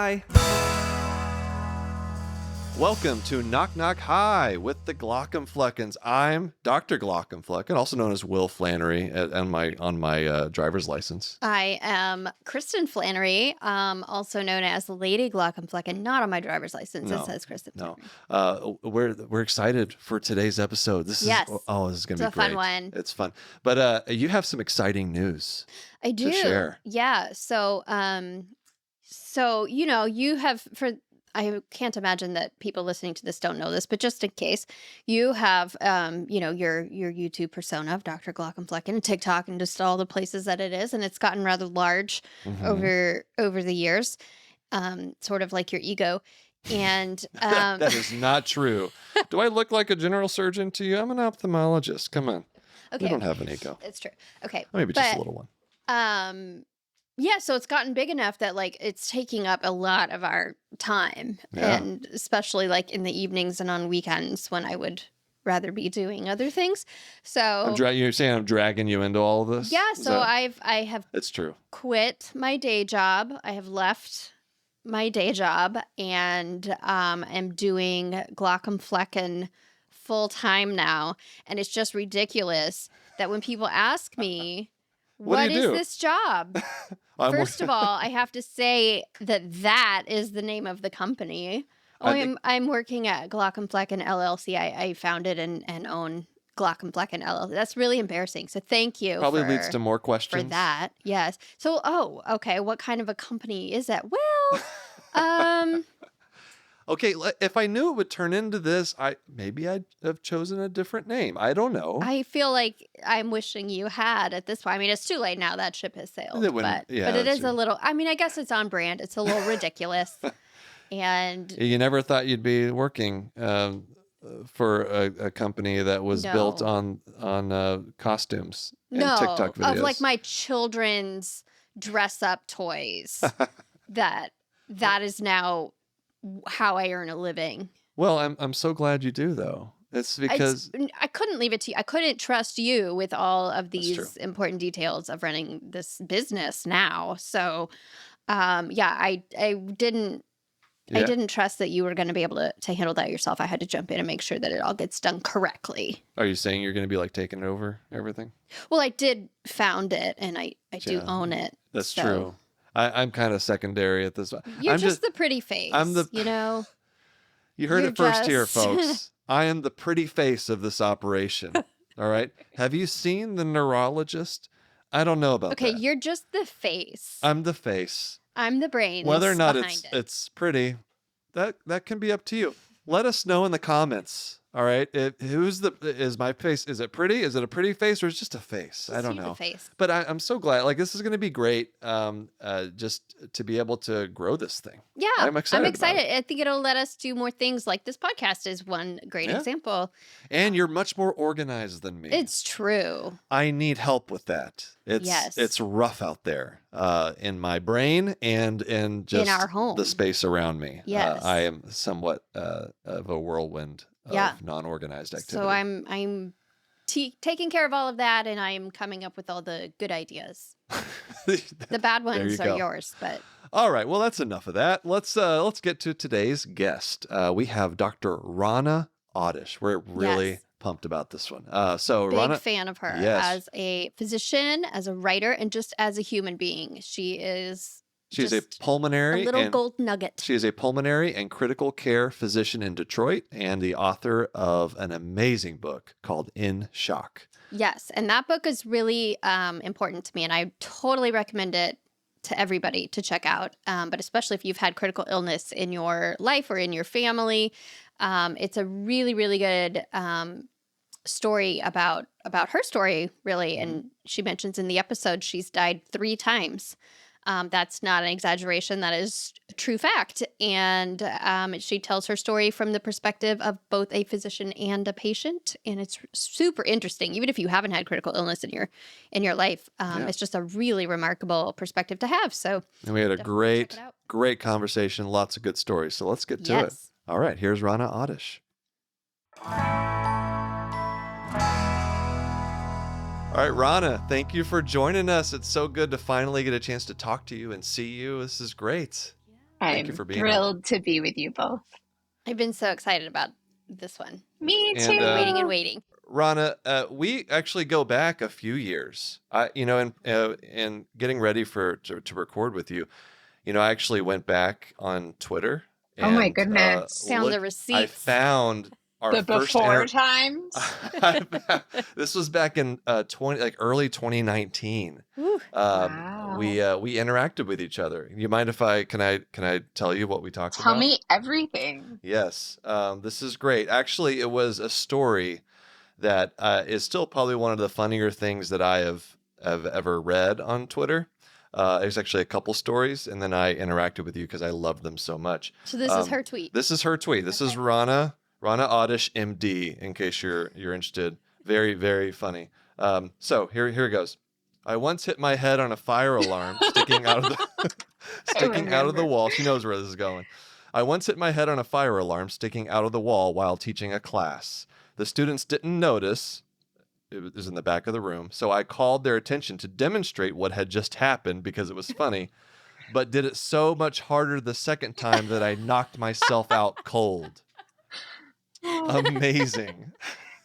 Hi. Welcome to Knock Knock Hi with the Glaucomfleckens. I'm Dr. Glaucomflecken, also known as Will Flannery on my driver's license. I am Kristen Flannery, also known as Lady Glaucomflecken, not on my driver's license. It says Kristen Flannery. We're excited for today's episode. This is going to be great. It's a fun one. It's fun. But you have some exciting news. I do. To share. Yeah. So you have I can't imagine that people listening to this don't know this, but just in case, you have, your YouTube persona of Dr. Glaucomflecken and TikTok and just all the places that it is. And it's gotten rather large over the years, sort of like your ego. And that is not true. Do I look like a general surgeon to you? I'm an ophthalmologist. Come on. Okay. We don't have an ego. It's true. Okay. Maybe just a little one. Yeah, so it's gotten big enough that it's taking up a lot of our time, and especially in the evenings and on weekends when I would rather be doing other things. So you're saying I'm dragging you into all of this? Yeah, so I have It's true. Quit my day job. I have left my day job and am doing Glaucomflecken full time now, and it's just ridiculous that when people ask me what is this job? First of all, I have to say that is the name of the company. I'm working at Glaucomflecken LLC. I founded and own Glaucomflecken LLC. That's really embarrassing. So thank you. Probably leads to more questions. For that, yes. So, okay. What kind of a company is that? Well, Okay, if I knew it would turn into this, maybe I'd have chosen a different name. I don't know. I feel like I'm wishing you had at this point. I mean, it's too late now. That ship has sailed. But it is a little, I guess it's on brand. It's a little ridiculous. And you never thought you'd be working for a company that was built on costumes and TikTok videos. Of my children's dress up toys. that is now how I earn a living. Well, I'm so glad you do, though. It's because I couldn't leave it to you. I couldn't trust you with all of these important details of running this business now. So, I didn't. I didn't trust that you were going to be able to handle that yourself. I had to jump in and make sure that it all gets done correctly. Are you saying you're going to be taking over everything? Well, I did found it, and I do own it. That's true. I'm kind of secondary at this. You're just the pretty face. You heard it first here, folks. I am the pretty face of this operation. All right. Have you seen the neurologist? I don't know about that. Okay, you're just the face. I'm the face. I'm the brain. Whether or not it's pretty, that can be up to you. Let us know in the comments. All right. Is my face, is it pretty? Is it a pretty face or is it just a face? I don't know. Face. But I'm so glad. This is going to be great just to be able to grow this thing. Yeah. I'm excited. I think it'll let us do more things. This podcast is one great example. And you're much more organized than me. It's true. I need help with that. It's rough out there in my brain and in just in our home. The space around me. Yes. I am somewhat of a whirlwind of non-organized activity. So I'm taking care of all of that, and I'm coming up with all the good ideas. The bad ones are yours, but all right. Well, that's enough of that. Let's get to today's guest. We have Dr. Rana Awdish. We're really pumped about this one. Big Rana, fan of her as a physician, as a writer, and just as a human being. She's a pulmonary, a little gold nugget. She is a pulmonary and critical care physician in Detroit and the author of an amazing book called In Shock. Yes, and that book is really important to me, and I totally recommend it to everybody to check out, but especially if you've had critical illness in your life or in your family. It's a really, really good story about her story, really, and she mentions in the episode she's died 3 times. That's not an exaggeration. That is a true fact. And she tells her story from the perspective of both a physician and a patient. And it's super interesting. Even if you haven't had critical illness in your life, it's just a really remarkable perspective to have. So and we had a great conversation. Lots of good stories. So let's get to it. All right. Here's Rana Awdish. All right, Rana, thank you for joining us. It's so good to finally get a chance to talk to you and see you. This is great. Thank you I'm for being on. thrilled to be with you both. I've been so excited about this one. Me And, too. Waiting and waiting. Rana, we actually go back a few years. In getting ready to record with you, I actually went back on Twitter Oh my and goodness. Found the I receipts. found our The first before times. This was back in early 2019. Whew. Wow. We interacted with each other. You mind if can I tell you what we talked Tell about? me everything. Yes. This is great. Actually, it was a story that is still probably one of the funnier things that I have ever read on Twitter. There's actually a couple stories, and then I interacted with you because I loved them so much. So this is her tweet. This is her tweet. This is Okay. Rana Awdish, MD. In case you're interested, very very funny. So here it goes. I once hit my head on a fire alarm sticking out of the sticking out of the remember. wall. She knows where this is going. I once hit my head on a fire alarm sticking out of the wall while teaching a class. The students didn't notice. It was in the back of the room. So I called their attention to demonstrate what had just happened because it was funny, but did it so much harder the second time that I knocked myself out cold. Amazing.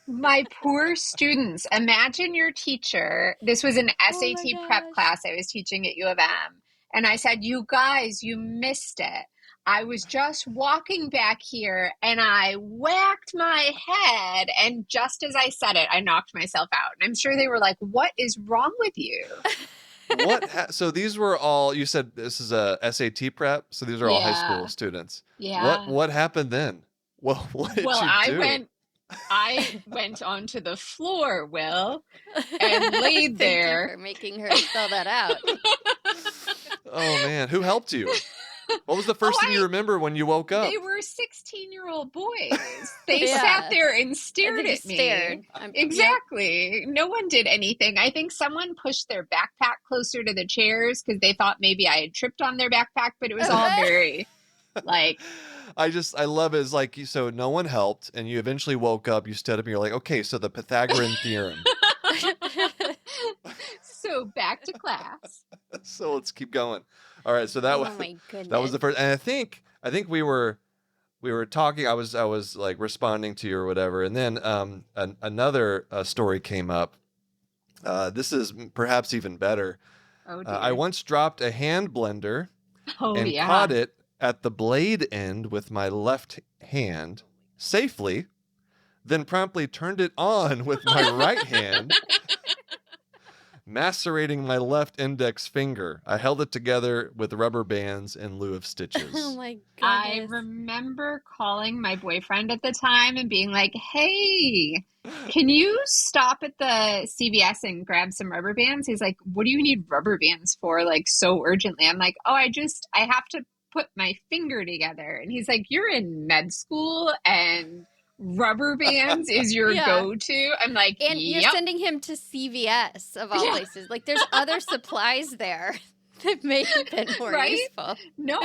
My poor students. Imagine your teacher. This was an Oh my SAT prep gosh. class I was teaching at U of M. And I said, you guys, you missed it. I was just walking back here and I whacked my head. And just as I said it, I knocked myself out. And I'm sure they were like, what is wrong with you? So these were all, you said this is a SAT prep. So these are all high Yeah. school students. Yeah. What happened then? Well, what did Well, you do? I went onto the floor, Will, and laid Thank there. you for making her spell that out. Oh man, who helped you? What was the first thing you remember when you woke up? They were 16-year-old boys. They Yeah. sat there and I stared think you at me. stared. Exactly. No one did anything. I think someone pushed their backpack closer to the chairs because they thought maybe I had tripped on their backpack, but it was all very like. I love it. It's like, so no one helped, and you eventually woke up, you stood up, and you're like, okay, so the Pythagorean theorem. So back to class. So let's keep going. All right, so that Oh was my goodness. that was the first, and I think we were talking. I was like responding to you or whatever, and then another story came up. This is perhaps even better. Oh dear. I once dropped a hand blender and yeah. caught it at the blade end with my left hand safely, then promptly turned it on with my right hand, macerating my left index finger. I held it together with rubber bands in lieu of stitches. Oh my goodness. I remember calling my boyfriend at the time and being like, hey, can you stop at the CVS and grab some rubber bands? He's like, what do you need rubber bands for, like, so urgently? I'm like, oh, I have to put my finger together. And he's like, you're in med school and rubber bands is your Yeah. go-to. I'm like, And you're yep. sending him to CVS of all Yeah. places. Like there's other supplies there that may have been more Right? useful. No,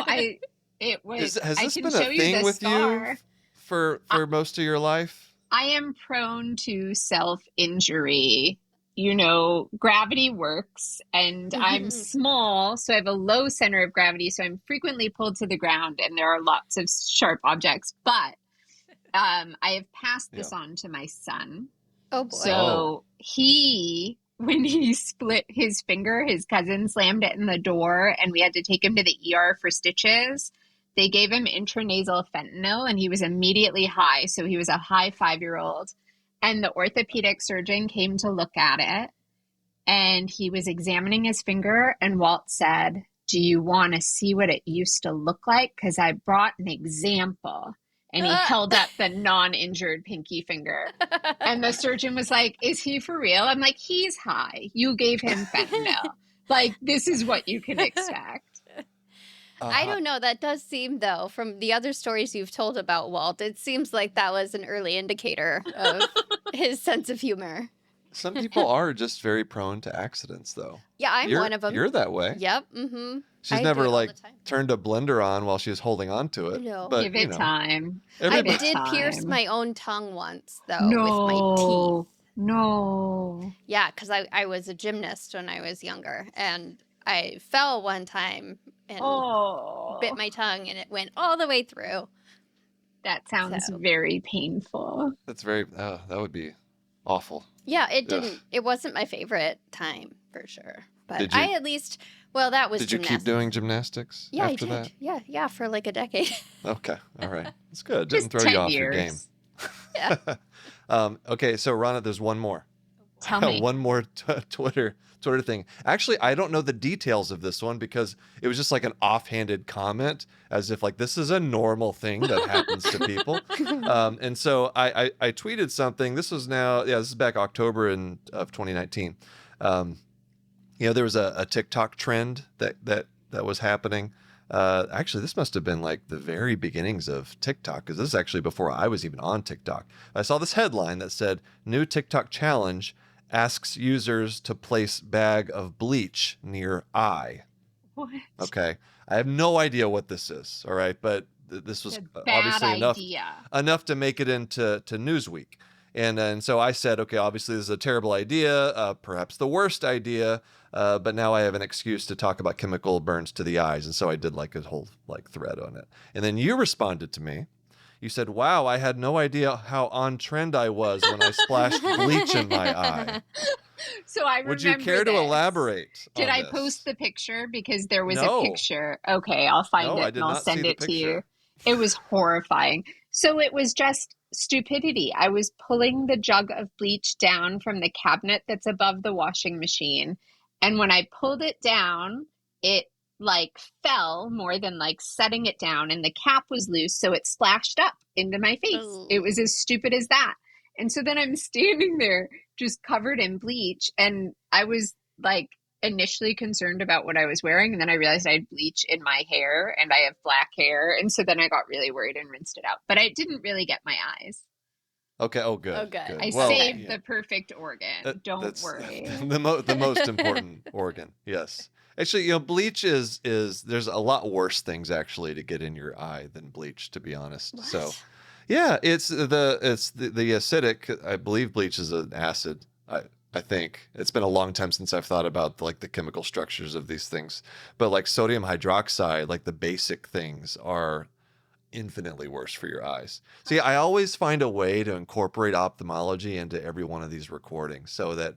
it was. Has I this can been show a you thing the with scar. you for most of your life? I am prone to self-injury. You know, gravity works, and I'm small, so I have a low center of gravity, so I'm frequently pulled to the ground, and there are lots of sharp objects. But I have passed this on to my son. Oh boy. So when he split his finger, his cousin slammed it in the door, and we had to take him to the ER for stitches. They gave him intranasal fentanyl, and he was immediately high. So he was a high 5-year-old. And the orthopedic surgeon came to look at it, and he was examining his finger. And Walt said, do you want to see what it used to look like? Because I brought an example. And he held up the non-injured pinky finger. And the surgeon was like, is he for real? I'm like, he's high. You gave him fentanyl. Like, this is what you can expect. I don't know. That does seem, though, from the other stories you've told about Walt, it seems like that was an early indicator of his sense of humor. Some people are just very prone to accidents, though. Yeah, I'm one of them. You're that way. Yep. Mm-hmm. She's never turned a blender on while she was holding on to it. No. But, Give it time. I did pierce my own tongue once, though, with my teeth. No. Yeah, because I was a gymnast when I was younger, and I fell one time and bit Oh, my tongue, and it went all the way through. that sounds So very painful. That's very, that would be awful. yeah, Ugh. it wasn't my favorite time for sure. But Did you, I at least, well, that was did you keep gymnastics. doing gymnastics Yeah, I after did. that? Yeah, for like a decade. Okay. All right. That's good. Didn't Just throw you 10 off your game. years. Yeah. Okay. So Rana, there's one more. Tell me. One more Twitter thing. Actually, I don't know the details of this one because it was just like an offhanded comment, as if like this is a normal thing that happens to people. And so I tweeted something. This was this is back October of 2019. There was a TikTok trend that was happening. Actually, this must have been like the very beginnings of TikTok, because this is actually before I was even on TikTok. I saw this headline that said, "New TikTok challenge asks users to place bag of bleach near eye." What? Okay. I have no idea what this is. All right. But this was A bad obviously idea. enough to make it into Newsweek. And so I said, okay, obviously this is a terrible idea, perhaps the worst idea, but now I have an excuse to talk about chemical burns to the eyes. And so I did like a whole like thread on it. And then you responded to me. You said, "Wow, I had no idea how on trend I was when I splashed bleach in my eye." So I remember Would you care to this. elaborate Did on I this? post the picture? Because there was a No. picture. Okay, I'll find No, I it did and I'll not see send the it to you. picture. It was horrifying. So it was just stupidity. I was pulling the jug of bleach down from the cabinet that's above the washing machine. And when I pulled it down, it like fell more than like setting it down, and the cap was loose. So it splashed up into my face. It was as stupid as that. And so then I'm standing there just covered in bleach. And I was like initially concerned about what I was wearing. And then I realized I had bleach in my hair and I have black hair. And so then I got really worried and rinsed it out. But I didn't really get my eyes. Okay. Oh, good. Oh, good. Good. I Well, saved yeah, the perfect organ. Don't that's worry. the most important organ. Yes. Actually, bleach is there's a lot worse things actually to get in your eye than bleach, to be honest. What? So, yeah, it's the acidic. I believe bleach is an acid. I think it's been a long time since I've thought about like the chemical structures of these things, but like sodium hydroxide, like the basic things are infinitely worse for your eyes. See, I always find a way to incorporate ophthalmology into every one of these recordings, so that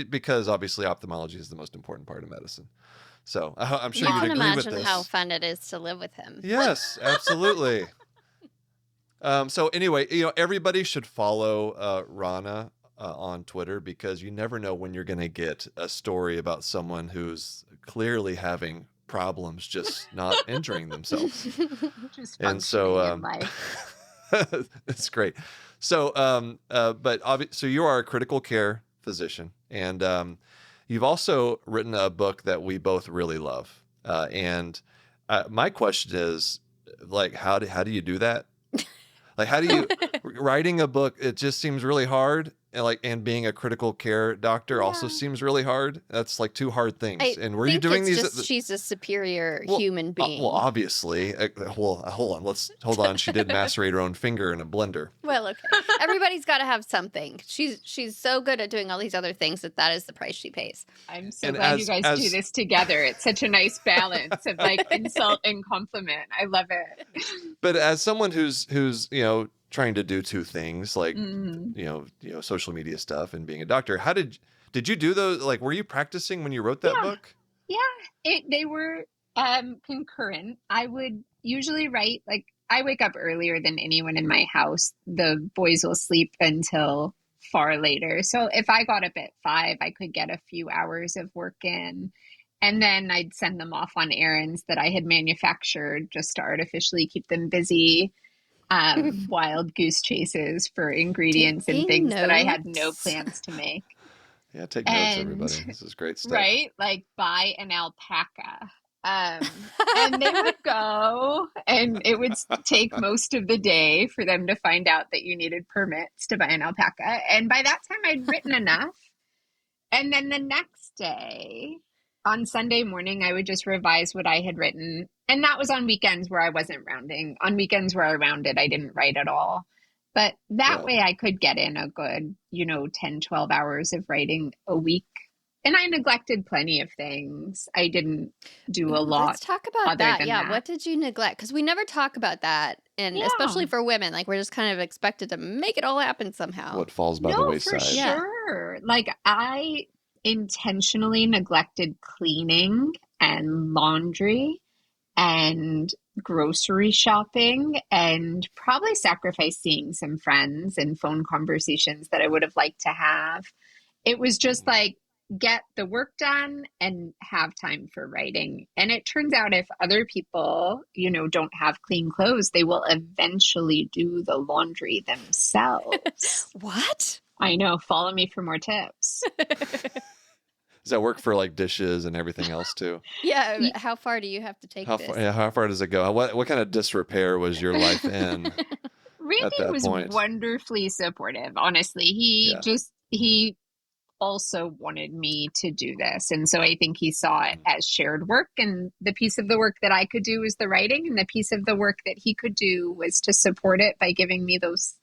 because obviously ophthalmology is the most important part of medicine. So I'm sure You you'd can agree with imagine this. how fun it is to live with him. Yes, absolutely. So anyway, everybody should follow Rana on Twitter, because you never know when you're going to get a story about someone who's clearly having problems just not injuring themselves. Just And functioning so in life. it's great. So, so you are a critical care physician, and you've also written a book that we both really love. And my question is, like, how do you do that? Like, how do you writing a book? It just seems really hard. And being a critical care doctor also Yeah. seems really hard. That's like two hard things. And were you think doing it's these? just she's a superior human being. Well, obviously. Hold on. Hold on. She did macerate her own finger in a blender. Well, okay. Everybody's got to have something. She's so good at doing all these other things that is the price she pays. I'm so And glad you guys do this together. It's such a nice balance of like insult and compliment. I love it. But as someone who's trying to do two things, like Mhm. social media stuff and being a doctor, how did you do those? Like, were you practicing when you wrote that book? Yeah, they were concurrent. I would usually write, like, I wake up earlier than anyone in my house. The boys will sleep until far later. So if I got up at 5, I could get a few hours of work in. And then I'd send them off on errands that I had manufactured just to artificially keep them busy. Wild goose chases for ingredients and Taking things that I had no notes. plans to make. Yeah, take notes, And everybody. This is great stuff. right, like buy an alpaca. And they would go, and it would take most of the day for them to find out that you needed permits to buy an alpaca. And by that time, I'd written enough. And then the next day, on Sunday morning, I would just revise what I had written. And that was on weekends where I wasn't rounding. On weekends where I rounded, I didn't write at all. But that Yeah. way I could get in a good, 10, 12 hours of writing a week. And I neglected plenty of things. I didn't do a Ooh, lot let's talk about other that. than Yeah, that. what did you neglect? Because we never talk about that, and Yeah. especially for women, like we're just kind of expected to make it all happen somehow. What falls by No, the for wayside. Yeah. sure. Like I intentionally neglected cleaning and laundry and grocery shopping and probably sacrificed seeing some friends and phone conversations that I would have liked to have. It was just like get the work done and have time for writing. And it turns out if other people, don't have clean clothes, they will eventually do the laundry themselves. What? I know. Follow me for more tips. Does that work for like dishes and everything else too? Yeah, how far do you have to take How this? far, yeah, how far does it go? What kind of disrepair was your life in Randy at that was point? wonderfully supportive, honestly. Yeah. He also wanted me to do this. And so I think he saw it as shared work. And the piece of the work that I could do was the writing. And the piece of the work that he could do was to support it by giving me those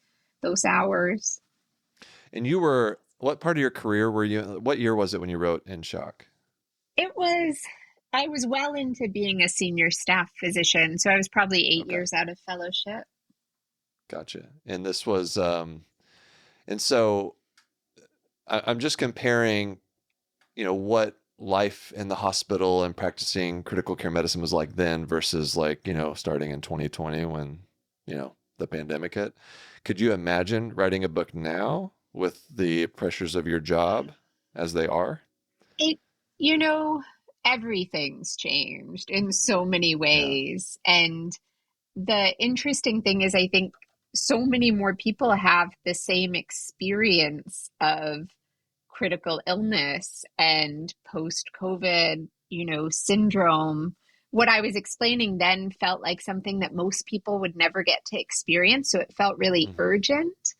hours. And what part of your career were you? What year was it when you wrote In Shock? I was well into being a senior staff physician. So I was probably 8 years out of fellowship. Gotcha. And this was, and so I'm just comparing, what life in the hospital and practicing critical care medicine was like then versus like, starting in 2020 when, the pandemic hit. Could you imagine writing a book now with the pressures of your job as they are? It, you know, Everything's changed in so many Yeah. ways. And the interesting thing is, I think so many more people have the same experience of critical illness and post-COVID, syndrome. What I was explaining then felt like something that most people would never get to experience. So it felt really Mm-hmm. urgent.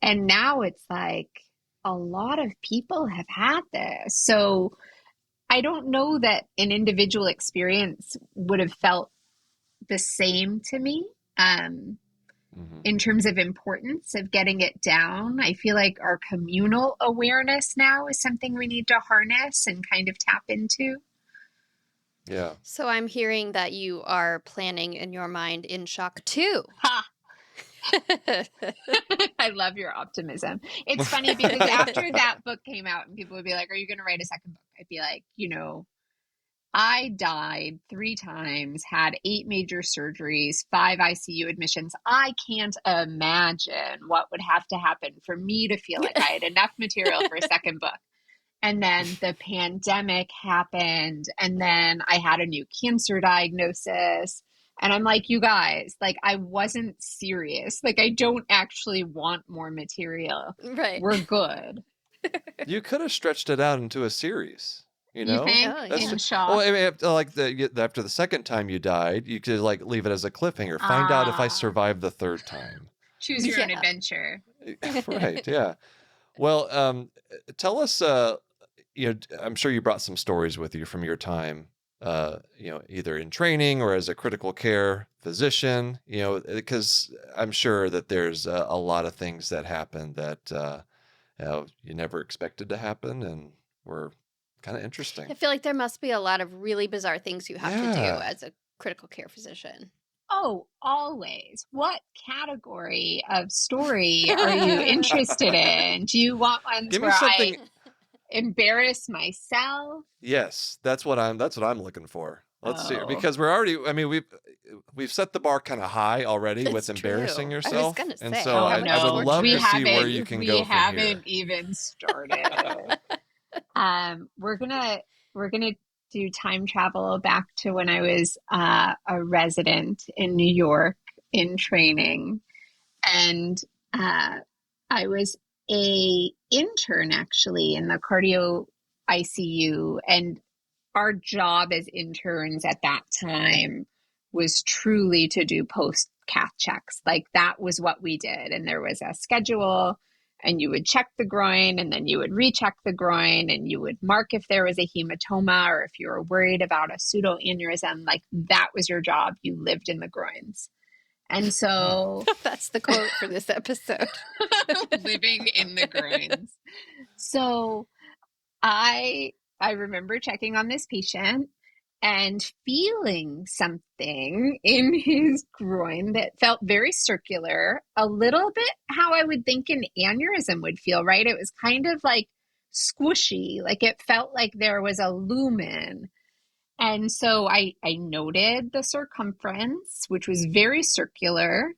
And now it's like a lot of people have had this. So I don't know that an individual experience would have felt the same to me. Um, Mm-hmm. in terms of importance of getting it down. I feel like our communal awareness now is something we need to harness and kind of tap into. Yeah. So I'm hearing that you are planning in your mind In Shock 2. Ha! I love your optimism. It's funny because after that book came out and people would be like, "Are you going to write a second book?" I'd be like, I died 3 times, had 8 major surgeries, 5 ICU admissions. I can't imagine what would have to happen for me to feel like I had enough material for a second book. And then the pandemic happened, and then I had a new cancer diagnosis. And I'm like, you guys, like, I wasn't serious. Like, I don't actually want more material. Right. We're good. You could have stretched it out into a series. You think? Oh, That's yeah. In shock. well, I mean, after the second time you died, you could like leave it as a cliffhanger. Find out if I Ah, survived the third time. choose your own Yeah. adventure. Right? Yeah. Well, tell us. I'm sure you brought some stories with you from your time. Either in training or as a critical care physician. Because I'm sure that there's a lot of things that happen that you never expected to happen, and were kind of interesting. I feel like there must be a lot of really bizarre things you have to do Yeah. as a critical care physician. Oh, always. What category of story are you interested in? Do you want ones Give me where I something. embarrass myself? Yes, that's what I'm looking for. Let's see, Oh, because I mean, we've set the bar kind of high already with It's embarrassing true. I was yourself, gonna and say, so oh how much I would no. love We to torture? see where you haven't can we go from haven't here. even started. We're gonna do time travel back to when I was a resident in New York in training. And I was a intern actually in the cardio ICU, and our job as interns at that time was truly to do post cath checks. Like that was what we did, and there was a schedule. And you would check the groin, and then you would recheck the groin, and you would mark if there was a hematoma or if you were worried about a pseudoaneurysm. Like that was your job. You lived in the groins. And so That's the quote for this episode. living in the groins. So I I remember checking on this patient and feeling something in his groin that felt very circular, a little bit how I would think an aneurysm would feel, right? It was kind of like squishy, like it felt like there was a lumen. And so I noted the circumference, which was very circular,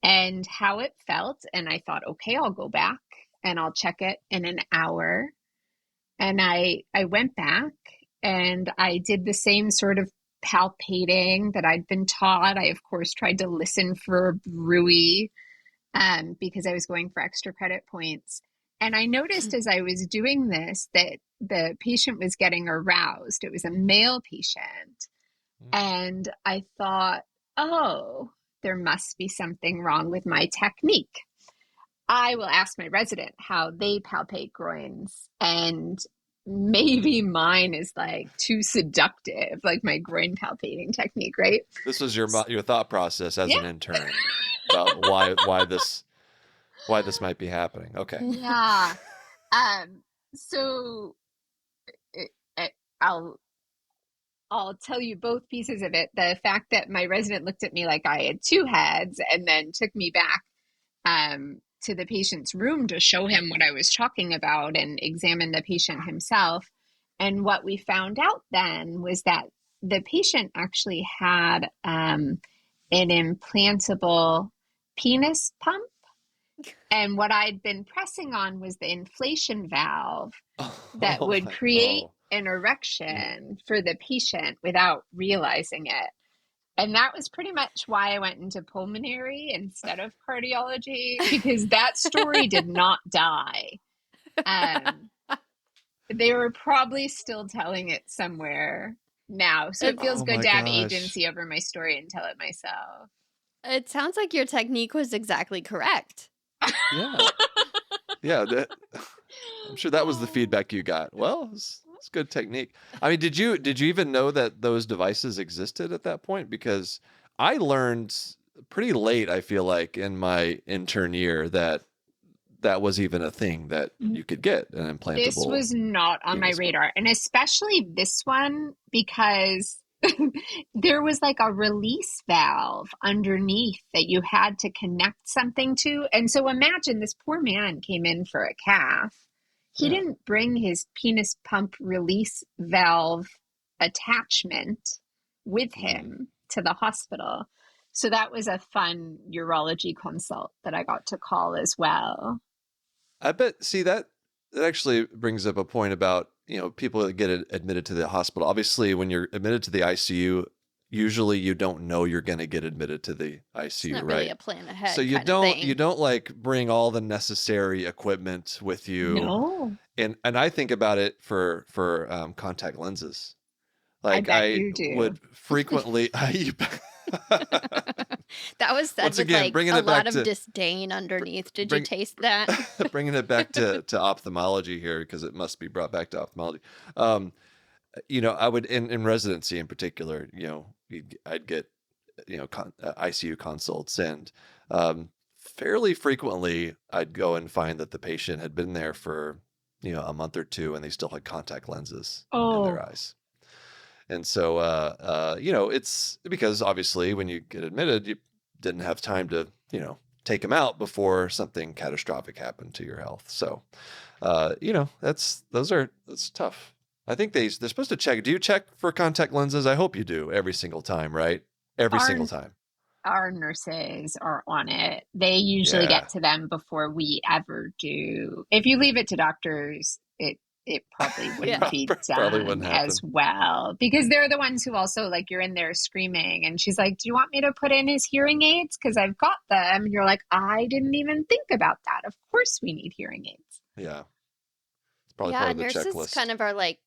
and how it felt. And I thought, okay, I'll go back and I'll check it in an hour. And I went back and I did the same sort of palpating that I'd been taught. I, of course, tried to listen for bruit because I was going for extra credit points. And I noticed as I was doing this that the patient was getting aroused. It was a male patient. And I thought, oh, there must be something wrong with my technique. I will ask my resident how they palpate groins, and maybe mine is like too seductive, like my groin palpating technique, right? This was your thought process as Yeah. an intern about why this might be happening. Okay. Yeah. So it, I'll tell you both pieces of it. The fact that my resident looked at me like I had two heads and then took me back to the patient's room to show him what I was talking about and examine the patient himself. And what we found out then was that the patient actually had an implantable penis pump. And what I'd been pressing on was the inflation valve that would create an erection for the patient without realizing it. And that was pretty much why I went into pulmonary instead of cardiology, because that story did not die. They were probably still telling it somewhere now. So it feels good to have agency over my story and tell it myself. It sounds like your technique was exactly correct. Yeah. Yeah. I'm sure that was the feedback you got. Well, it's good technique. I mean, did you even know that those devices existed at that point? Because I learned pretty late, I feel like, in my intern year that was even a thing that you could get, an implantable. This was not on my radar, and especially this one because there was like a release valve underneath that you had to connect something to. And so imagine this poor man came in for a calf. He didn't bring his penis pump release valve attachment with him to the hospital. So that was a fun urology consult that I got to call as well. I bet, see, that actually brings up a point about, people that get admitted to the hospital. Obviously, when you're admitted to the ICU, usually you don't know you're going to get admitted to the ICU, it's not right? really a plan ahead. So you don't like bring all the necessary equipment with you. No. And I think about it for contact lenses. Like I would frequently. That was said Once with again, like bringing a it back lot to- of disdain underneath. Did you taste that? Bringing it back to ophthalmology here, because it must be brought back to ophthalmology. I would in residency in particular, I'd get ICU consults, and fairly frequently I'd go and find that the patient had been there for a month or two, and they still had contact lenses in their eyes. And so, it's because obviously when you get admitted, you didn't have time to, take them out before something catastrophic happened to your health. So, that's tough. I think they're supposed to check. Do you check for contact lenses? I hope you do every single time, right? Every single time. Our nurses are on it. They usually get to them before we ever do. If you leave it to doctors, it probably wouldn't be done as well, because they're the ones who also, like, you're in there screaming and she's like, do you want me to put in his hearing aids? Because I've got them. And you're like, I didn't even think about that. Of course we need hearing aids. Yeah. It's probably part of the nurses checklist. kind of are like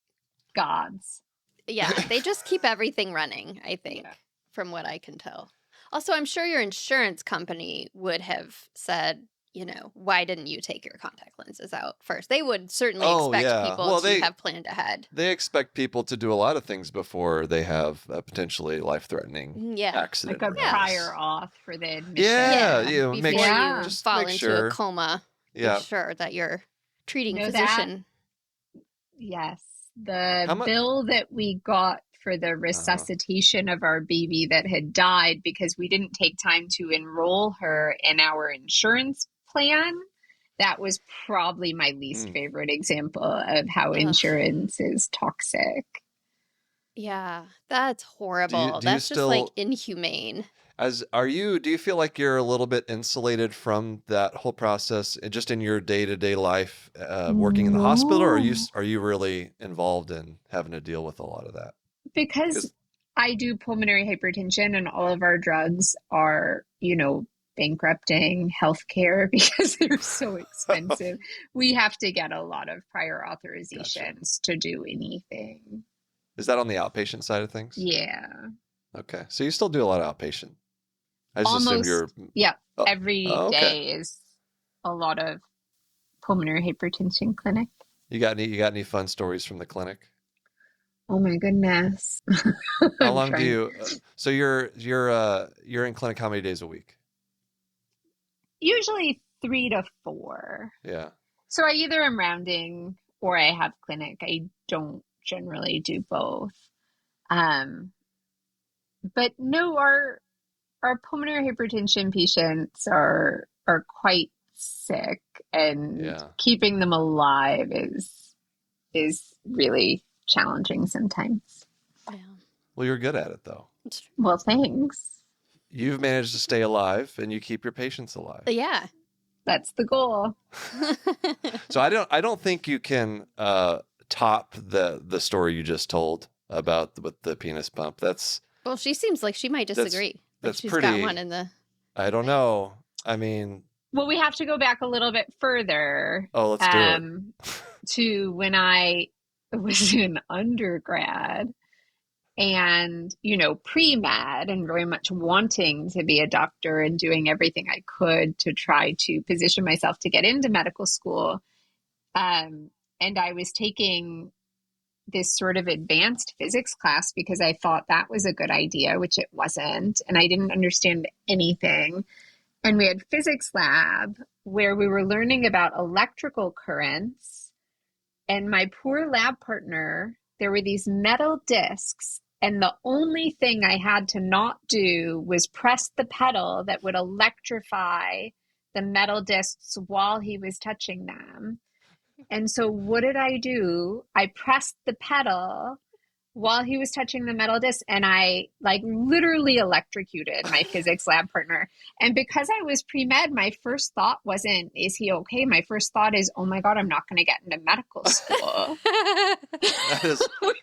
gods. Yeah, they just keep everything running, I think, from what I can tell. Also, I'm sure your insurance company would have said, why didn't you take your contact lenses out first? They would certainly expect people to have planned ahead. They expect people to do a lot of things before they have a potentially life-threatening accident. Like a prior auth for the admission. Yeah, before you just fall make into a coma. Yeah. Make sure that your treating physician. Yes. The How much? bill that we got for the Uh-huh. resuscitation of our baby that had died because we didn't take time to enroll her in our insurance plan. That was probably my least Mm. favorite example of how Ugh. insurance is toxic. Yeah, that's Do you horrible. do you That's just like still inhumane. do you feel like you're a little bit insulated from that whole process just in your day-to-day life working in the hospital, or No, are you really involved in having to deal with a lot of that? because Because I do pulmonary hypertension and all of our drugs are, bankrupting healthcare because they're so expensive. We have to get a lot of prior Gotcha. authorizations to do anything. Is that on the outpatient side of things? Yeah. Okay. So you still do a lot of outpatient. I just assumed you're Almost, yeah. oh, Every oh okay. day is a lot of pulmonary hypertension clinic. You got any fun stories from the clinic? Oh my goodness. How I'm long do trying. you so you're in clinic how many days a week? Usually 3 to 4. Yeah. So I either am rounding or I have clinic. I don't generally do both. Um, but no, our pulmonary hypertension patients are quite sick, and Yeah. keeping them alive is really challenging sometimes. Yeah. Well, you're good at it though. It's true. Well, thanks. You've managed to stay alive and you keep your patients alive. Yeah. That's the goal. So I don't think you can top the story you just told about with the penis pump. Well, she seems like she might That's disagree. Like that's she's got one pretty in the. I don't know. I mean, Well, we have to go back a little bit further oh, let's do it. um, to when I was in undergrad and, pre-med and very much wanting to be a doctor and doing everything I could to try to position myself to get into medical school. And I was taking this sort of advanced physics class because I thought that was a good idea, which it wasn't. And I didn't understand anything. And we had physics lab where we were learning about electrical currents. And my poor lab partner, there were these metal discs, and the only thing I had to not do was press the pedal that would electrify the metal discs while he was touching them. And so what did I do? I pressed the pedal while he was touching the metal disc, and I like literally electrocuted my physics lab partner. And because I was pre-med, my first thought wasn't, is he okay? My first thought is, oh my God, I'm not going to get into medical school.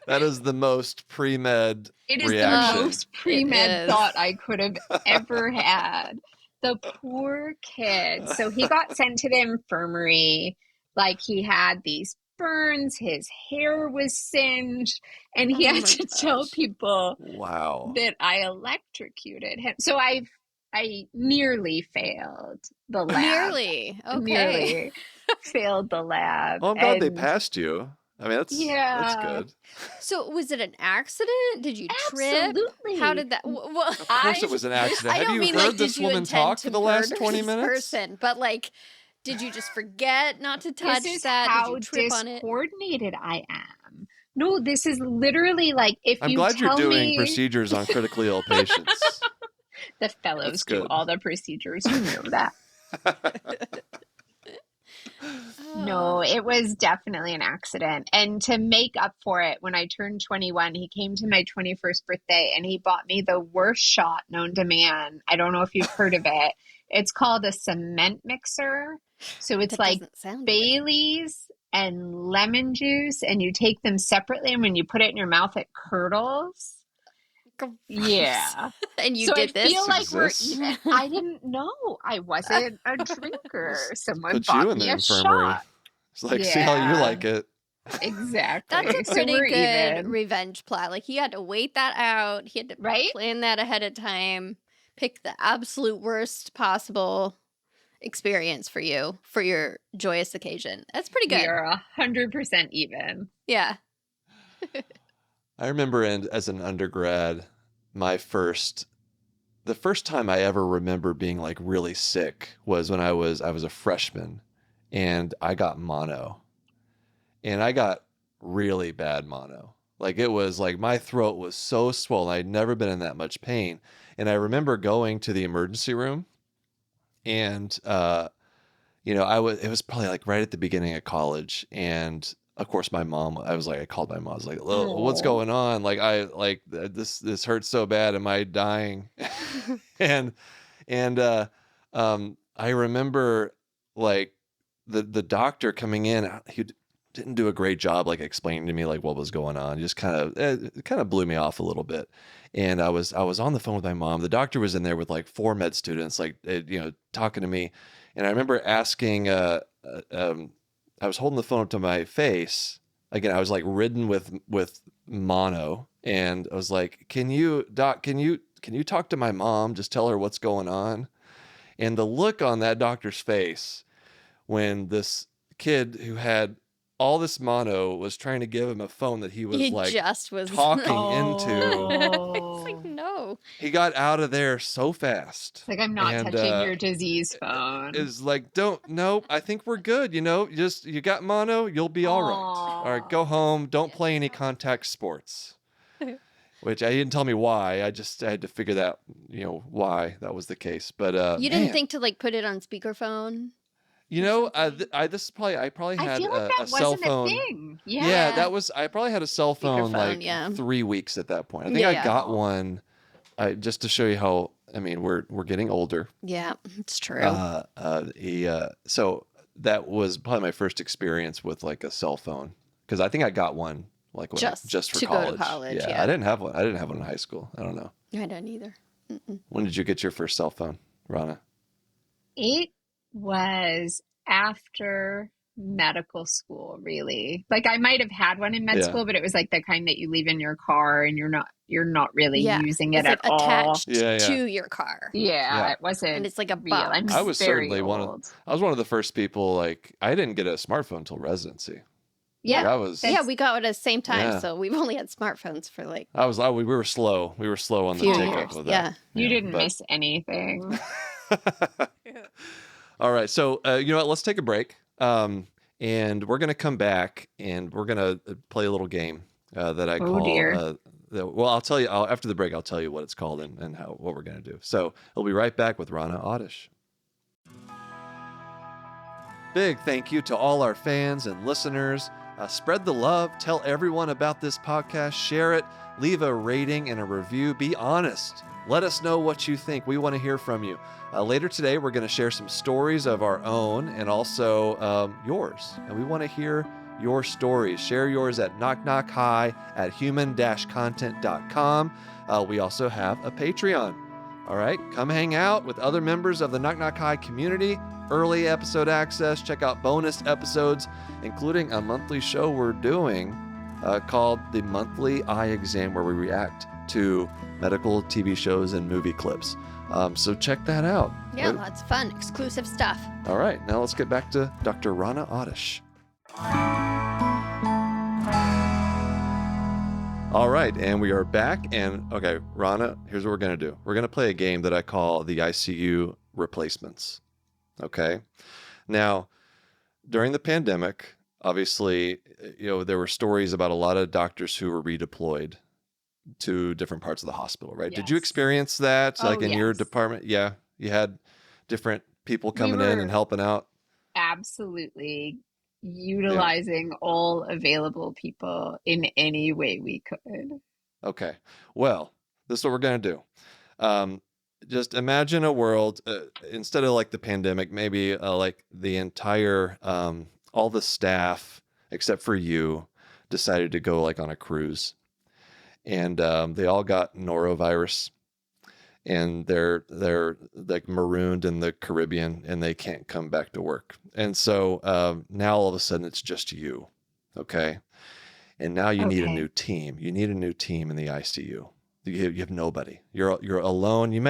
That is the most pre-med It is the reaction. most It pre-med is. thought I could have ever had. The poor kid. So he got sent to the infirmary. Like he had these burns, his hair was singed, and he Oh had my to tell gosh. people Wow. that I electrocuted him. So I nearly failed the lab. Nearly. Okay. Nearly failed the lab. Well, I'm glad they And passed you. I mean, that's yeah, good. So was it an accident? Did you trip? How absolutely. did that? Well, Of course it was an accident. I Have don't you mean heard like did this you woman intend talk to for the last murder 20 this minutes? person, but like, did you just forget not to This touch is that? Did you how trip on it? discoordinated I am. No, this is literally like if I'm you glad you're tell doing me procedures on critically ill patients. the That's fellows do good. all the procedures, you know that. Oh, No, it was definitely an accident. And to make up for it, when I turned 21, he came to my 21st birthday and he bought me the worst shot known to man. I don't know if you've heard of it. It's called a cement mixer. So it's that like doesn't sound good. Bailey's and lemon juice, and you take them separately. And when you put it in your mouth, it curdles. Gross. Yeah. And you So I did this? feel This like we're exists. even. I didn't know. I wasn't a drinker. Let's Someone put you bought in me the a infirmary. shot. It's like, see how you Yeah, like it. That's exactly. a So pretty we're good even, revenge plot. Like he had to wait that out. He had to right? plan that ahead of time. Pick the absolute worst possible experience for you for your joyous occasion. That's pretty We good. are 100% even. Yeah. I remember as an undergrad, the first time I ever remember being like really sick was when I was a freshman and I got mono. And really bad mono. Like it was like my throat was so swollen. I'd never been in that much pain. And I remember going to the emergency room and, it was probably like right at the beginning of college. And of course my mom, I called my mom. I was like, what's Oh. going on? Like, this hurts so bad. Am I dying? and, and I remember like the doctor coming in, he didn't do a great job like explaining to me like what was going on. Just it kind of blew me off a little bit. And I was on the phone with my mom. The doctor was in there with like 4 med students, like talking to me. And I remember asking, I was holding the phone up to my face. Again, I was like ridden with mono, and I was like, can you talk to my mom? Just tell her what's going on. And the look on that doctor's face when this kid who had all this mono was trying to give him a phone that he was He like just was talking into. It's like, no. He got out of there so fast. It's like, I'm not And, touching your disease phone. Is like, no, I think we're good. You got mono, you'll be all right. All right, go home. Don't play any contact sports. Which he didn't tell me why. I had to figure that, why that was the case. But You didn't think to like put it on speakerphone? I probably I had feel like a that cell wasn't phone. a thing. Yeah, I probably had a cell phone Speakerphone, like yeah. 3 weeks at that point. I think Yeah, I yeah. got one. Just to show you how, we're getting older. Yeah, it's true. So that was probably my first experience with like a cell phone, because I think I got one like just for to college. go to college, yeah. I didn't have one. I didn't have one in high school. I don't know. I don't either. Mm-mm. When did you get your first cell phone, Rana? It was after medical school, really. Like I might have had one in med school, but it was like the kind that you leave in your car and you're not really using it It's at like all. attached Yeah. to your car. Yeah, it wasn't. And it's like a real. I'm box. I was very certainly old. I was one of the first people. Like, I didn't get a smartphone until residency. Yeah. Like, I was. Yeah, we got it at the same time, Yeah. so we've only had smartphones for like We were slow. We were slow on the few take years. up of Yeah. that. You didn't but- miss anything. All right. So, you know what? Let's take a break. And we're going to come back and we're going to play a little game that I call. Dear. Well, I'll tell you after the break. I'll tell you what it's called and what we're going to do. So, we'll be right back with Rana Awdish. Big thank you to all our fans and listeners. Spread the love. Tell everyone about this podcast. Share it. Leave a rating and a review. Be honest. Let us know what you think. We want to hear from you. Later today, we're going to share some stories of our own and also yours. And we want to hear your stories. Share yours at knockknockhi@human-content.com. We also have a Patreon. All right, come hang out with other members of the Knock Knock Hi community. Early episode access. Check out bonus episodes, including a monthly show we're doing called the Monthly Eye Exam, where we react to medical TV shows and movie clips. So check that out. Yeah, lots of fun, exclusive stuff. All right, now let's get back to Dr. Rana Awdish. All right, and we are back. And okay, Rana, here's what we're going to do. We're going to play a game that I call the ICU replacements. Okay. Now, during the pandemic, obviously, there were stories about a lot of doctors who were redeployed to different parts of the hospital, right? Yes. Did you experience that, like in your yes. department? Yeah, you had different people coming in and helping out. Absolutely utilizing all available people in any way we could. Okay. Well, this is what we're going to do. Just imagine a world, instead of like the pandemic, maybe like the entire, all the staff, except for you, decided to go like on a cruise. And they all got norovirus. And they're like marooned in the Caribbean and they can't come back to work. And so now all of a sudden it's just you. Okay. And now you need a new team. You need a new team in the ICU. You have nobody. You're alone. You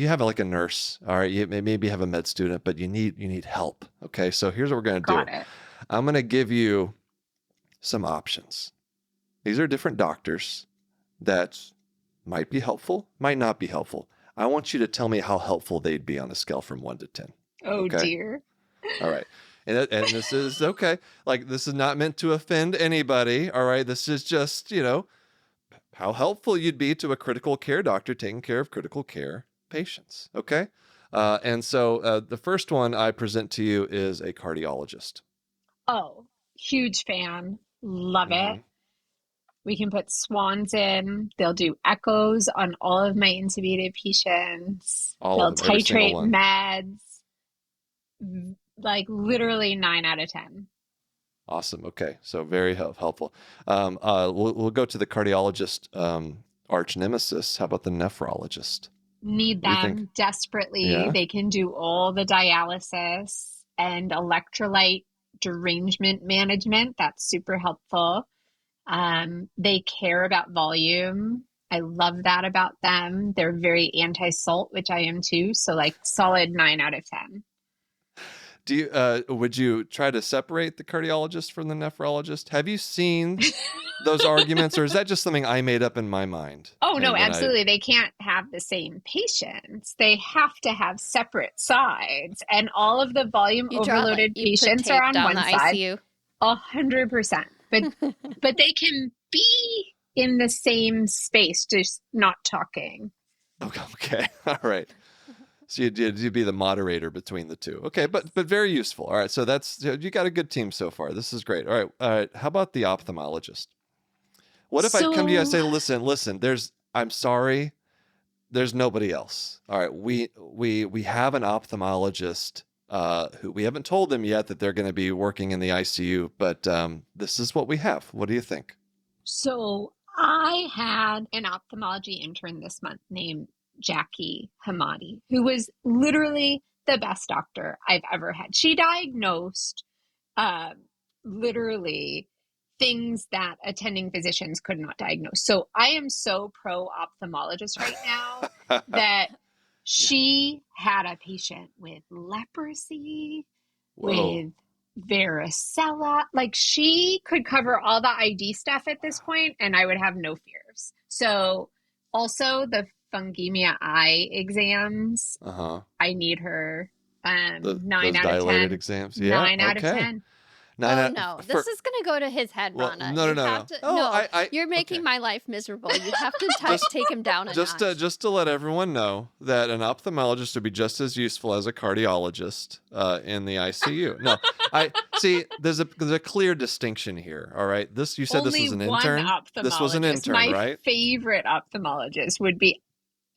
have like a nurse. All right. You maybe have a med student, but you need help. Okay. So here's what we're going to do. Got it. I'm going to give you some options. These are different doctors that might be helpful, might not be helpful. I want you to tell me how helpful they'd be on a scale from 1 to 10. Oh, Okay. dear. All right. And this is okay. Like, this is not meant to offend anybody. All right. This is just, how helpful you'd be to a critical care doctor taking care of critical care patients. Okay. And so the first one I present to you is a cardiologist. Oh, huge fan. Love it. Hmm. We can put swans in. They'll do echoes on all of my intubated patients. All of They'll them, every single titrate one. meds, like literally 9 out of 10. Awesome. Okay. So very helpful. We'll go to the cardiologist, arch nemesis. How about the nephrologist? Need What do you think? them desperately. Yeah. They can do all the dialysis and electrolyte derangement management. That's super helpful. They care about volume. I love that about them. They're very anti-salt, which I am too. So like solid 9 out of 10. Would you try to separate the cardiologist from the nephrologist? Have you seen those arguments, or is that just something I made up in my mind? Oh, no, And then absolutely. They can't have the same patients. They have to have separate sides. And all of the volume You draw overloaded you put patients are tape on down one the side. ICU. 100%. But they can be in the same space, just not talking. Okay. All right. So you'd be the moderator between the two. Okay, but very useful. All right. So you got a good team so far. This is great. All right. All right. How about the ophthalmologist? What if I come to you and So say, listen, I'm sorry, there's nobody else. All right. We have an ophthalmologist who we haven't told them yet that they're going to be working in the ICU, but this is what we have. What do you think? So I had an ophthalmology intern this month named Jackie Hamadi, who was literally the best doctor I've ever had. She diagnosed uh, literally things that attending physicians could not diagnose. So I am so pro ophthalmologist right now that she had a patient with leprosy, Whoa. with varicella. Like she could cover all the ID stuff at this point, and I would have no fears. So also the fungemia eye exams, Uh-huh. I need her. 9 Those out of dilated 10. exams. Yeah. 9 out of Okay. 10. Oh no, this is gonna go to his head, Well, Rana. no. You have to. Oh, No, you're making okay. my life miserable. You have to Just- take him down a notch. Just to let everyone know that an ophthalmologist would be just as useful as a cardiologist in the ICU. No, I see. There's a clear distinction here. All right. You said Only this was an one intern. ophthalmologist. This was an intern, My right? favorite ophthalmologist would be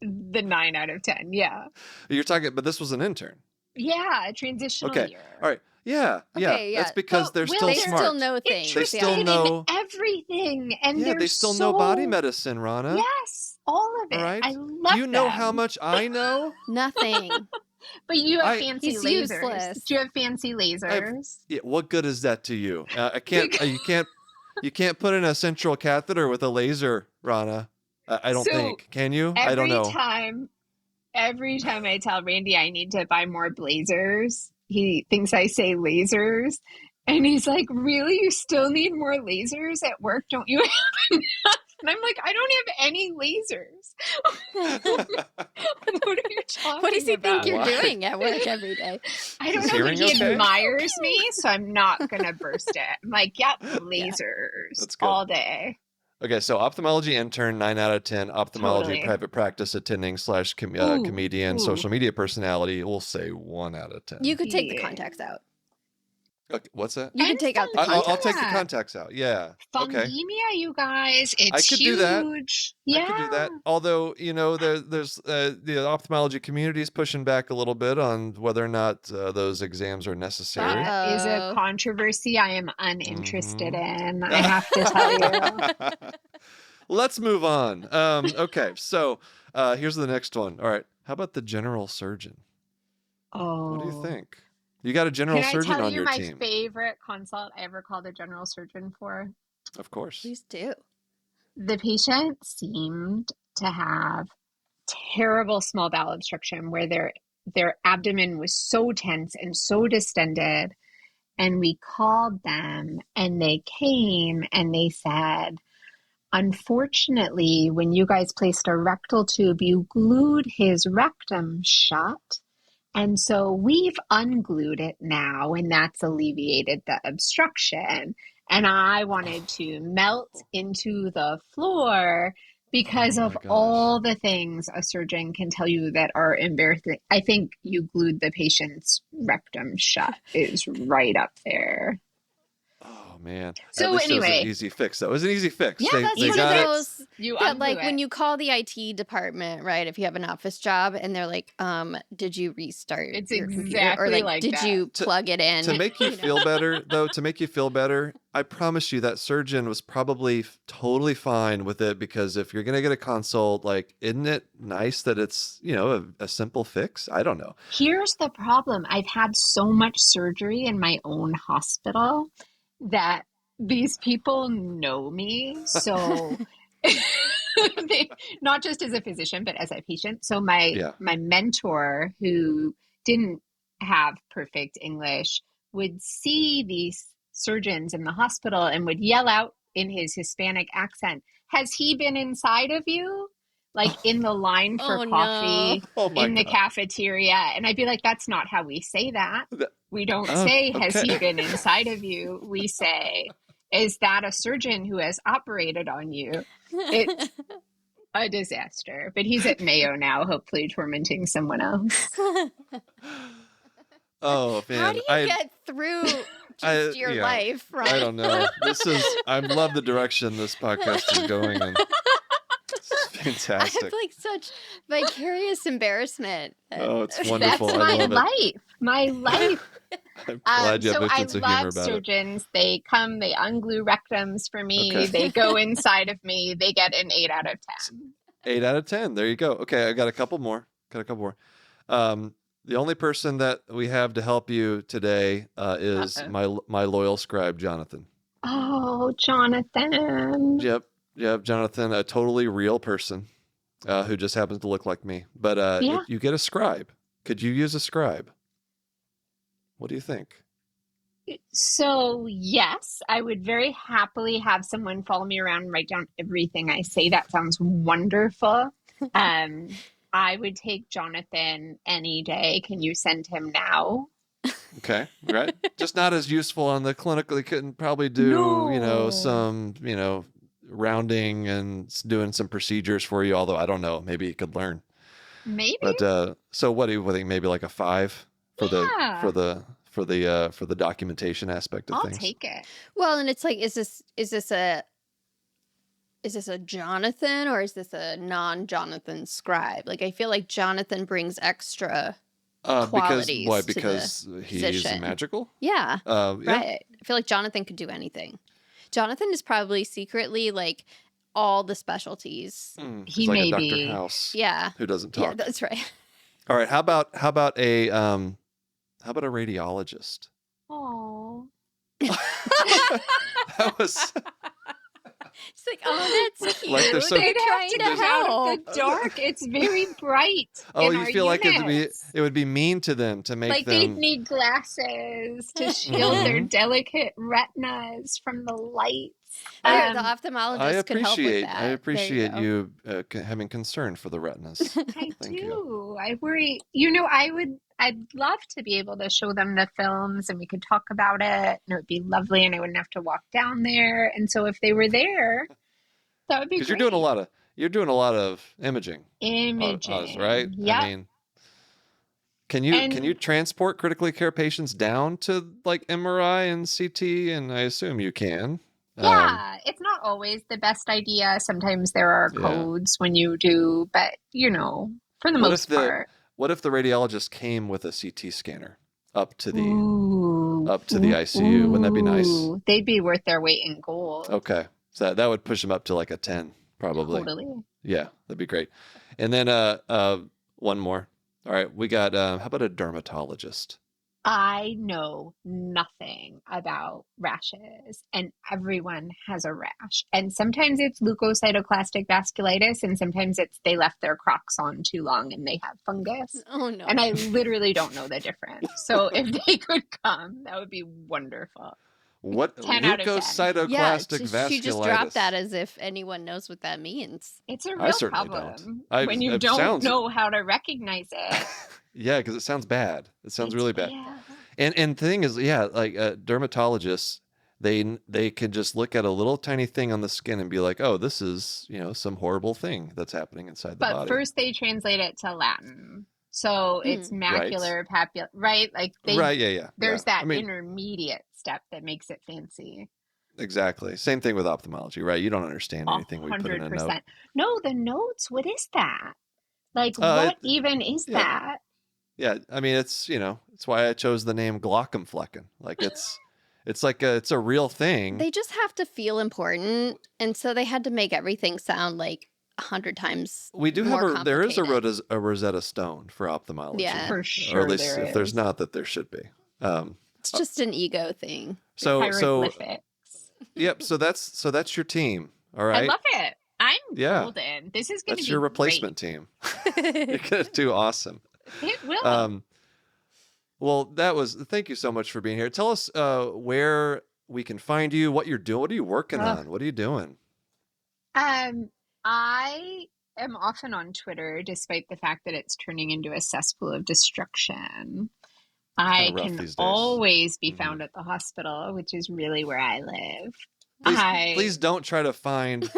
the 9 out of 10. Yeah. You're talking, but this was an intern. Yeah, a transitional Okay. year. All right. Yeah. Okay, yeah. That's because But they're Will, still They smart. still know things. They still Interested know in everything, and Yeah, they're they still so... know body medicine, Rana. Yes, all of it. All right. I love Do you know them. how much I know? Nothing. But you have I- fancy He's lasers. useless. Do you have fancy lasers? Yeah, what good is that to you? I can't. You can't put in a central catheter with a laser, Rana. I don't So, think. Can you? I don't know. Every time I tell Randy I need to buy more blazers, he thinks I say lasers. And he's like, really? You still need more lasers at work? Don't you have enough? And I'm like, I don't have any lasers. What are you talking What does he about? think you're Why? doing at work every day? I don't Is know, but hearing he okay? admires me, so I'm not going to burst it. I'm like, yep, lasers That's good. all day. Okay, so ophthalmology intern, 9 out of 10. Ophthalmology Totally. private practice attending / Ooh, comedian, ooh. social media personality. We'll say 1 out of 10. You could take the Yeah. contacts out. Okay, what's that? You could And take out the fungemia. I'll take the contacts. contacts out. Yeah. Okay. Fungemia, you guys, it's could huge. do that. Yeah. I could do that. Although, there's the ophthalmology community is pushing back a little bit on whether or not those exams are necessary. That is a Uh-oh. controversy I am uninterested Mhm. in, I have to tell you. Let's move on. Okay, so here's the next one. All right. How about the general surgeon? Oh. What do you think? You got a general Can I surgeon tell on you your my team. favorite consult I ever called a general surgeon for? Of course. Please do. The patient seemed to have terrible small bowel obstruction where their abdomen was so tense and so distended. And we called them and they came and they said, unfortunately, when you guys placed a rectal tube, you glued his rectum shut And so we've unglued it now, and that's alleviated the obstruction. And I wanted to melt into the floor because Oh of my gosh. all the things a surgeon can tell you that are embarrassing. I think you glued the patient's rectum shut is right up there. Oh man. At So least it was an anyway, easy fix. Though. It was an easy fix. yeah, That's They one easy of got it. fix. those You that, unglue like, when it. you call the IT department, right? If you have an office job and they're like, did you restart It's your computer? Or exactly like, like did that. you plug it in? To make you You know? feel better, though, to make you feel better, I promise you that surgeon was probably totally fine with it because if you're gonna get a consult, like, isn't it nice that it's a simple fix? I don't know. Here's the problem. I've had so much surgery in my own hospital that these people know me. So they, not just as a physician, but as a patient. So Yeah. my mentor, who didn't have perfect English, would see these surgeons in the hospital and would yell out in his Hispanic accent, "Has he been inside of you?" Like in the line for Oh no. coffee Oh my in the god. cafeteria. And I'd be like, that's not how we say that. We don't say, has Okay. he been inside of you? We say, is that a surgeon who has operated on you? It's a disaster. But he's at Mayo now, hopefully tormenting someone else. Oh How do man. you get through just your Yeah. life, I right? don't know. I love the direction this podcast is going in. This is I have fantastic. like such vicarious embarrassment. Oh, it's wonderful. That's I my love it. life. My life. I'm glad you have So a I sense of humor love about it. surgeons. They come, they unglue rectums for Okay. me. They go inside of me. They get an 8 out of 10. 8 out of 10. There you go. Okay, I got a couple more. The only person that we have to help you today is Uh-oh. my loyal scribe, Jonathan. Oh, Jonathan. Yep, yep, Jonathan, a totally real person who just happens to look like me. But Yeah. you get a scribe. Could you use a scribe? What do you think? So, yes, I would very happily have someone follow me around and write down everything I say. That sounds wonderful. Um, I would take Jonathan any day. Can you send him now? Okay, right. Just not as useful on the clinical. They couldn't probably do, No. some, rounding and doing some procedures for you. Although I don't know, maybe you could learn. Maybe. But so what do you think? Maybe like a 5 for Yeah. the documentation aspect of I'll things. take it. Well, and it's like, is this a Jonathan or is this a non-Jonathan scribe? Like, I feel like Jonathan brings extra Because why? qualities to the Because he's position. magical. Yeah, Yeah. right. I feel like Jonathan could do anything. Jonathan is probably secretly like all the specialties. He He's like a may Dr. be. House Yeah. who doesn't Yeah, talk. that's right. All right. How about a radiologist? Oh. That was It's like, oh, that's cute. Like they're so- They're They'd have trying to to get out of help. the dark. It's very bright oh, in you our feel like units. it would be mean to them to make Like they'd them. need glasses to shield their Mhm. delicate retinas from the lights. There, the Um, ophthalmologist could help with that. I appreciate There you having concern for the retinas. I Thank you. do. I worry. I'd love to be able to show them the films and we could talk about it and it would be lovely and I wouldn't have to walk down there. And so if they were there, that would be Because great. you're doing a lot of imaging, Imaging. right? Yep. I mean, can And you transport critically care patients down to like MRI and CT? And I assume you can. yeah, it's not always the best idea. Sometimes there are Yeah. codes when you do, but for the What if most part. what if the radiologist came with a CT scanner up to the Ooh, ICU? Wouldn't that be nice? ooh. They'd be worth their weight in gold. Okay, so that would push them up to like a 10, probably. Totally. Yeah, that'd be great. And then one more. All right, we got how about a dermatologist? I know nothing about rashes, and everyone has a rash. And sometimes it's leukocytoclastic vasculitis, and sometimes it's they left their Crocs on too long and they have fungus. Oh no. And I literally don't know the difference. So if they could come, that would be wonderful. What 10 out of 10. Yeah, leukocytoclastic she just vasculitis? dropped that as if anyone knows what that means. It's a I real certainly problem don't. when you It don't sounds know how to recognize it. yeah, because it sounds bad. It sounds really bad. Yeah. And the thing is, yeah, like dermatologists, they can just look at a little tiny thing on the skin and be like, oh, this is some horrible thing that's happening inside the But body. first they translate it to Latin. So it's Right. macular papular, right? Like Right, yeah. there's that I mean, intermediate step that makes it fancy. exactly. Same thing with ophthalmology, right? You don't understand anything we put in a note. 100%. No, the notes, what is that? Like, Uh, what even is yeah, that? yeah. I mean, it's why I chose the name Glaucomflecken. Like it's a real thing. They just have to feel important, and so they had to make everything sound like 100 times We do more have there is complicated. a Rosetta Stone for ophthalmology, Yeah. For or sure at least there if there's is. not, that there should be. Um, It's just an ego thing. so Hieroglyphics. yep. So that's your team. All I right. love it. I'm Yeah. golden. This is going to That's be your replacement great. team. You're gonna do awesome. It will. Well, thank you so much for being here. Tell us where we can find you, what you're doing. What are you working Ugh. on? What are you doing? I am often on Twitter, despite the fact that it's turning into a cesspool of destruction. I Kinda rough can these days. always be Mhm. found at the hospital, which is really where I live. Please don't try to find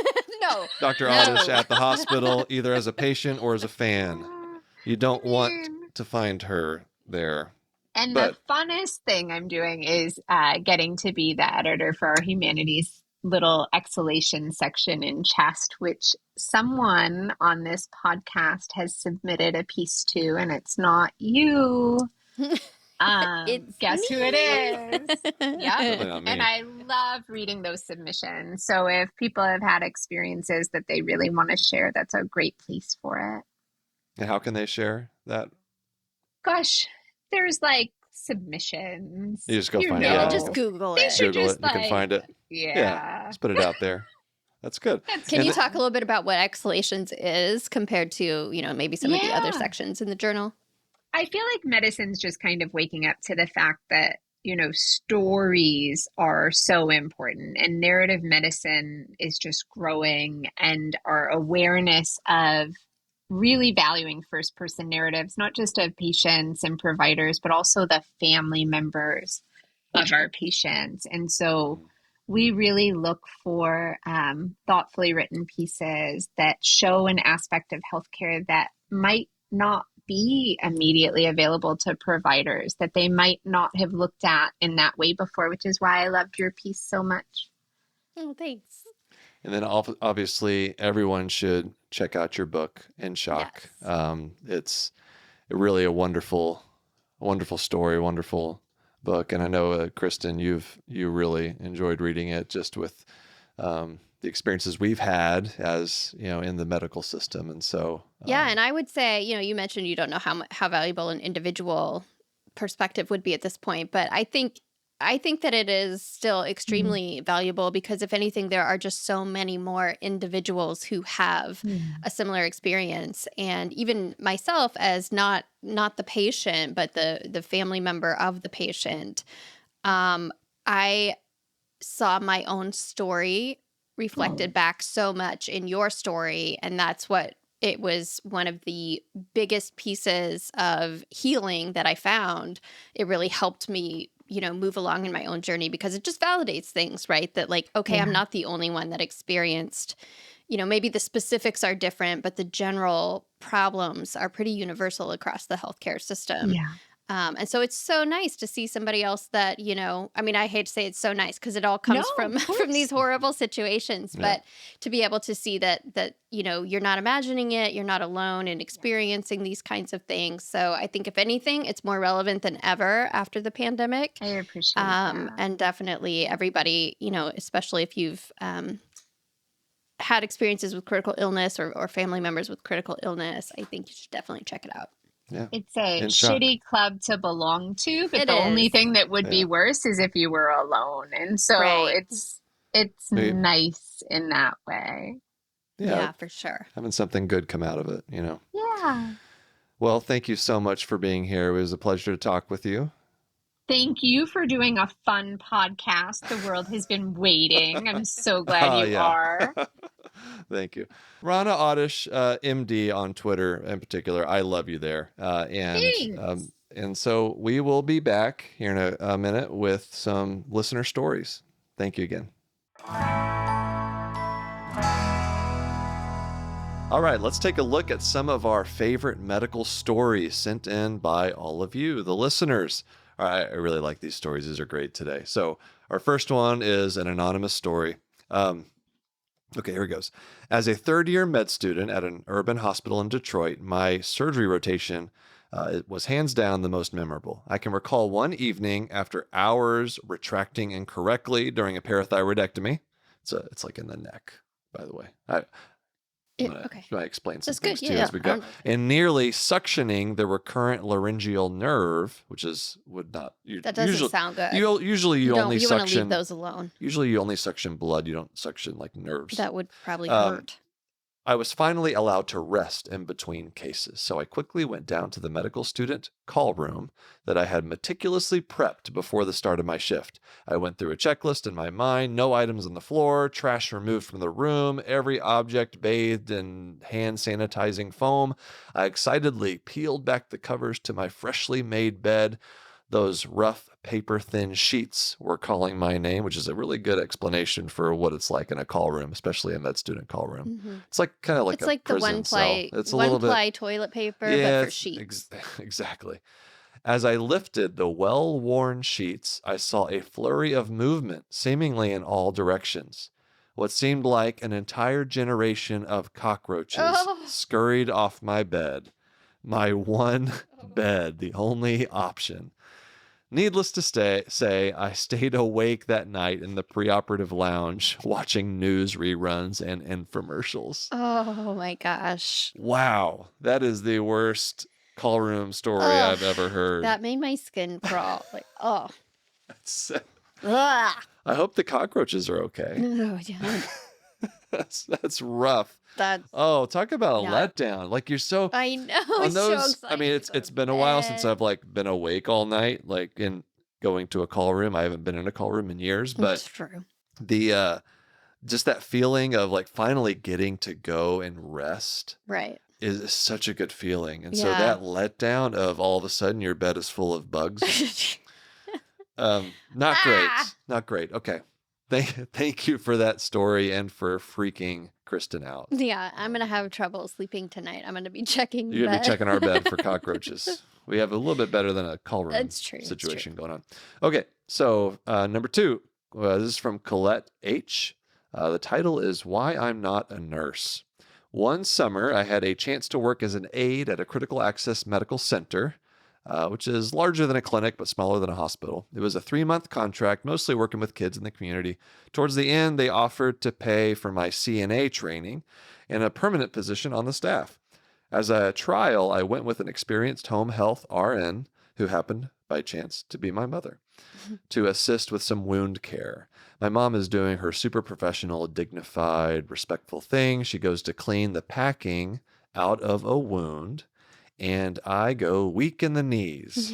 No. Dr. No. Awdish at the hospital, either as a patient or as a fan. You don't I want mean- to find her there. And But the funnest thing I'm doing is getting to be the editor for our Humanities little exhalation section in Chest, which someone on this podcast has submitted a piece to, and it's not you. It's Guess who it is? Yep. Certainly not me. And I love reading those submissions. So if people have had experiences that they really want to share, that's a great place for it. And how can they share that? Gosh, there's like submissions. You just go find it. Yeah, Yeah, just Google They it. should Google just it. You can find it. Yeah. Just put it out there. That's good. Can And you talk a little bit about what exhalations is compared to, maybe some of the other Yeah. sections in the journal? I feel like medicine's just kind of waking up to the fact that, stories are so important, and narrative medicine is just growing, and our awareness of really valuing first person narratives, not just of patients and providers, but also the family members of our patients. And so we really look for thoughtfully written pieces that show an aspect of healthcare that might not be immediately available to providers, that they might not have looked at in that way before, which is why I loved your piece so much. Oh, thanks. And then obviously everyone should check out your book, In Shock. Yes. It's really a wonderful story, wonderful book. And I know, Kristen, you really enjoyed reading it, just with the experiences we've had as, in the medical system. And so, Yeah, and I would say, you mentioned you don't know how valuable an individual perspective would be at this point, but I think that it is still extremely valuable, because if anything, there are just so many more individuals who have a similar experience. And even myself, as not the patient, but the family member of the patient, I saw my own story reflected back so much in your story. And that's what it was, one of the biggest pieces of healing that I found. It really helped me, move along in my own journey, because it just validates things, right? That like, okay, I'm not the only one that experienced, maybe the specifics are different, but the general problems are pretty universal across the healthcare system. Yeah. And so it's so nice to see somebody else that, I mean, I hate to say it's so nice, because it all comes No, of from these course. horrible situations, Yeah. but to be able to see that, you're not imagining it, you're not alone in experiencing these kinds of things. So I think if anything, it's more relevant than ever after the pandemic. I appreciate that. And definitely everybody, especially if you've, had experiences with critical illness or family members with critical illness, I think you should definitely check it out. Yeah. It's a In Shock. shitty club to belong to, but It the only is. thing that would be Yeah. worse is if you were alone. And so Right. it's Maybe. nice in that way. Yeah, for sure. Having something good come out of it, Yeah. Well, thank you so much for being here. It was a pleasure to talk with you. Thank you for doing a fun podcast. The world has been waiting. I'm so glad Oh, you yeah. are. Thank you. Rana Awdish, MD on Twitter in particular. I love you there. Thanks. And so we will be back here in a minute with some listener stories. Thank you again. All right, let's take a look at some of our favorite medical stories sent in by all of you, the listeners. All right, I really like these stories. These are great today. So our first one is an anonymous story. Okay, here it goes. As a third-year med student at an urban hospital in Detroit, my surgery rotation it was hands down the most memorable. I can recall one evening after hours retracting incorrectly during a parathyroidectomy. It's like in the neck, by the way. I'm going to explain some That's things good. too Yeah, as we go. And nearly suctioning the recurrent laryngeal nerve, which would not. That doesn't sound good. Usually you only want to leave suction. those alone. Usually you only suction blood. You don't suction like nerves. That would probably hurt. I was finally allowed to rest in between cases, so I quickly went down to the medical student call room that I had meticulously prepped before the start of my shift. I went through a checklist in my mind, no items on the floor, trash removed from the room, every object bathed in hand sanitizing foam. I excitedly peeled back the covers to my freshly made bed. Those rough, paper-thin sheets were calling my name, which is a really good explanation for what it's like in a call room, especially a med student call room. Mm-hmm. It's like kind of like it's a like the prison cell. It's a little one-ply bit, toilet paper, yeah, but for sheets. Exactly. As I lifted the well-worn sheets, I saw a flurry of movement, seemingly in all directions. What seemed like an entire generation of cockroaches scurried off my bed. My one bed, the only option. Needless to say, I stayed awake that night in the preoperative lounge watching news reruns and infomercials. Oh my gosh. Wow, that is the worst call room story I've ever heard. That made my skin crawl. Like, oh. I hope the cockroaches are okay. Oh, yeah. That's rough. Talk about a letdown. Like you're so I know. on those. So excited I mean, it's been a while since I've like been awake all night, like in going to a call room. I haven't been in a call room in years, but that's true. The just that feeling of like finally getting to go and rest, right, is such a good feeling. And so that letdown of all of a sudden your bed is full of bugs. Not great. Not great. Okay. Thank you for that story and for freaking Kristen out. Yeah, I'm going to have trouble sleeping tonight. I'm going to be checking You're going to be checking our bed for cockroaches. We have a little bit better than a call room situation going on. Okay, so number 2, this is from Colette H. The title is Why I'm Not a Nurse. One summer, I had a chance to work as an aide at a critical access medical center, which is larger than a clinic but smaller than a hospital. It was a 3-month contract, mostly working with kids in the community. Towards the end, they offered to pay for my CNA training and a permanent position on the staff. As a trial, I went with an experienced home health RN who happened, by chance, to be my mother, to assist with some wound care. My mom is doing her super professional, dignified, respectful thing. She goes to clean the packing out of a wound, and I go weak in the knees.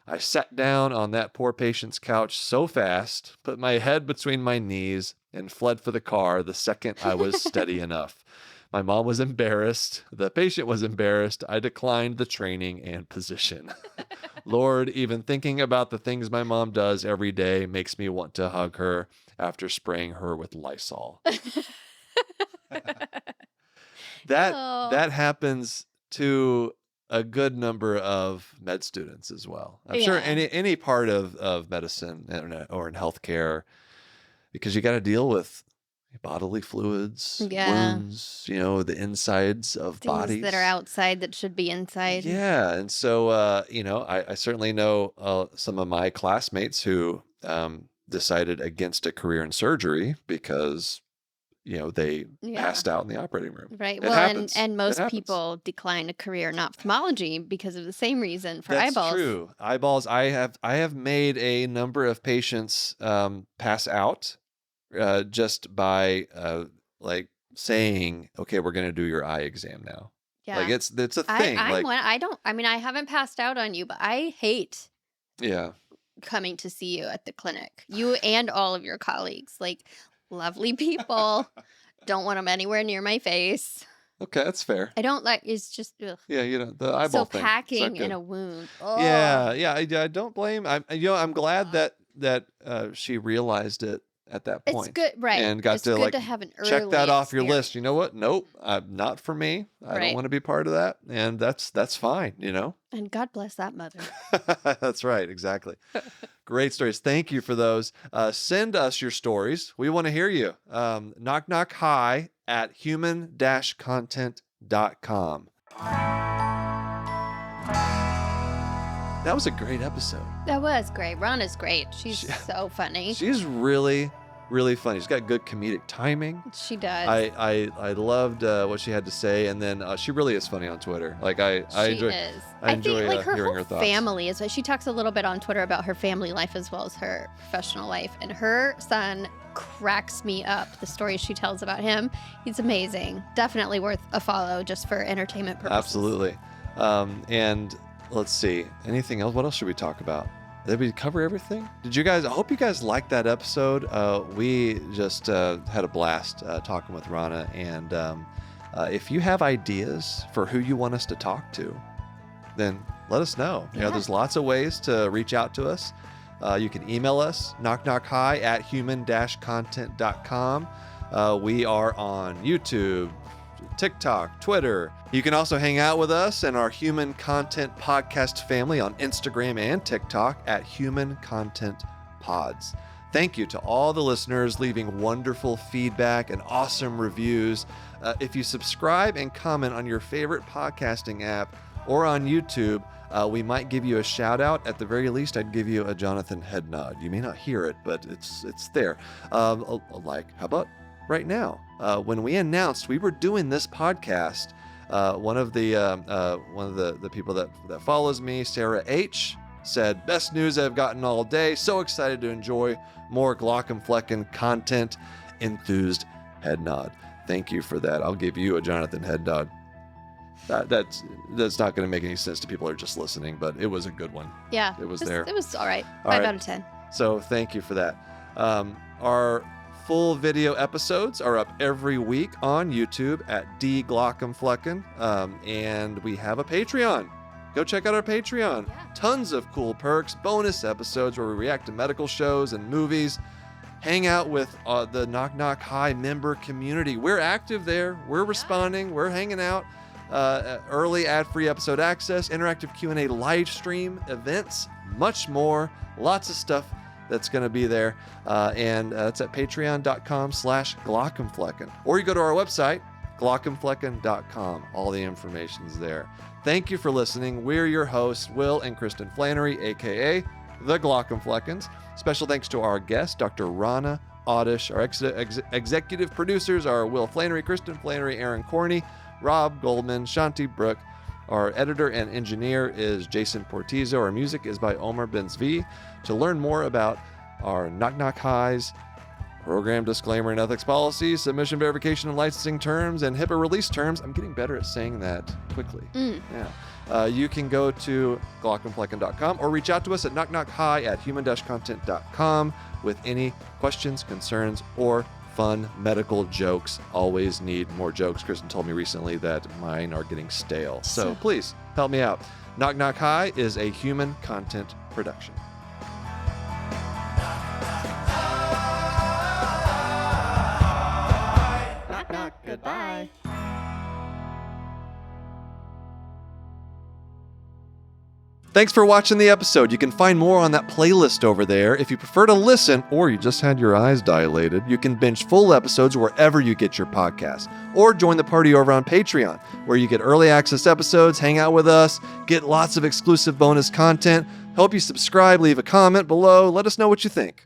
I sat down on that poor patient's couch so fast, put my head between my knees, and fled for the car the second I was steady enough. My mom was embarrassed. The patient was embarrassed. I declined the training and position. Lord, even thinking about the things my mom does every day makes me want to hug her after spraying her with Lysol. That happens to a good number of med students as well. I'm sure any part of medicine or in healthcare, because you got to deal with bodily fluids, wounds, the insides of bodies that are outside that should be inside. Yeah. And so, I certainly know some of my classmates who decided against a career in surgery because they passed out in the operating room. Right. Well, and most people decline a career in ophthalmology because of the same reason for eyeballs. That's true. Eyeballs. I have made a number of patients pass out just by saying, okay, we're going to do your eye exam now. Yeah. Like it's a thing. I haven't passed out on you, but I hate. Yeah. coming to see you at the clinic. You and all of your colleagues, like lovely people. Don't want them anywhere near my face. Okay, that's fair. I don't like. It's just ugh. Yeah, the eyeball So thing. packing It's not in good. a wound. Oh. Yeah. I don't blame. I'm glad that she realized it at that It's point. good, right? And got it's to good like to have an early check that off your experience. list. You know what? Nope, not for me. I don't Right. want to be part of that, and that's fine. And God bless that mother. That's right, exactly. Great stories. Thank you for those. Send us your stories. We want to hear you. Knock knock hi at human-content.com. That was a great episode. That was great. Rana's great. She's so funny. She's really, really funny. She's got good comedic timing. She does. I loved what she had to say, and then she really is funny on Twitter. Like I enjoy. Is. I enjoy think like her hearing whole her thoughts. family is. She talks a little bit on Twitter about her family life as well as her professional life, and her son cracks me up. The stories she tells about him, he's amazing. Definitely worth a follow just for entertainment purposes. Absolutely. And let's see. Anything else? What else should we talk about? Did we cover everything? I hope you guys liked that episode. We just had a blast talking with Rana. And if you have ideas for who you want us to talk to, then let us know. Yeah. There's lots of ways to reach out to us. You can email us, knockknockhi at human-content.com. We are on YouTube, TikTok, Twitter. You can also hang out with us and our Human Content Podcast family on Instagram and TikTok at Human Content Pods. Thank you to all the listeners leaving wonderful feedback and awesome reviews. If you subscribe and comment on your favorite podcasting app or on YouTube, we might give you a shout out. At the very least, I'd give you a Jonathan head nod. You may not hear it, but it's there. Like, how about right now? When we announced we were doing this podcast, one of the people that follows me, Sarah H, said, "Best news I've gotten all day. So excited to enjoy more Glaucomflecken content. Enthused head nod." Thank you for that. I'll give you a Jonathan head nod. That's not going to make any sense to people who are just listening, but it was a good one. Yeah. It was there. It was all right. All 5 right. out of 10. So thank you for that. Our full video episodes are up every week on YouTube at D Glaucomflecken, and we have a Patreon. Go check out our Patreon. Yeah. Tons of cool perks, bonus episodes where we react to medical shows and movies. Hang out with the Knock Knock Hi member community. We're active there. We're responding. We're hanging out. Early ad-free episode access, interactive Q&A live stream, events, much more. Lots of stuff that's going to be there. And it's at patreon.com/Glaucomflecken. Or you go to our website, Glaucomflecken.com. All the information's there. Thank you for listening. We're your hosts, Will and Kristen Flannery, a.k.a. the Glaucomfleckens. Special thanks to our guest, Dr. Rana Awdish. Our executive producers are Will Flannery, Kristen Flannery, Aaron Corney, Rob Goldman, Shanti Brook. Our editor and engineer is Jason Portizo. Our music is by Omar Benzvi. To learn more about our Knock Knock Highs, program disclaimer and ethics policies, submission verification and licensing terms, and HIPAA release terms, I'm getting better at saying that quickly. Yeah. You can go to glaucomflecken.com or reach out to us at knockknockhi at human-content.com with any questions, concerns, or fun medical jokes. Always need more jokes. Kristen told me recently that mine are getting stale. So please help me out. Knock Knock Hi is a Human Content production. Knock, knock. Goodbye. Thanks for watching the episode. You can find more on that playlist over there. If you prefer to listen, or you just had your eyes dilated, you can binge full episodes wherever you get your podcasts. Or join the party over on Patreon, where you get early access episodes, hang out with us, get lots of exclusive bonus content. Hope you subscribe, leave a comment below. Let us know what you think.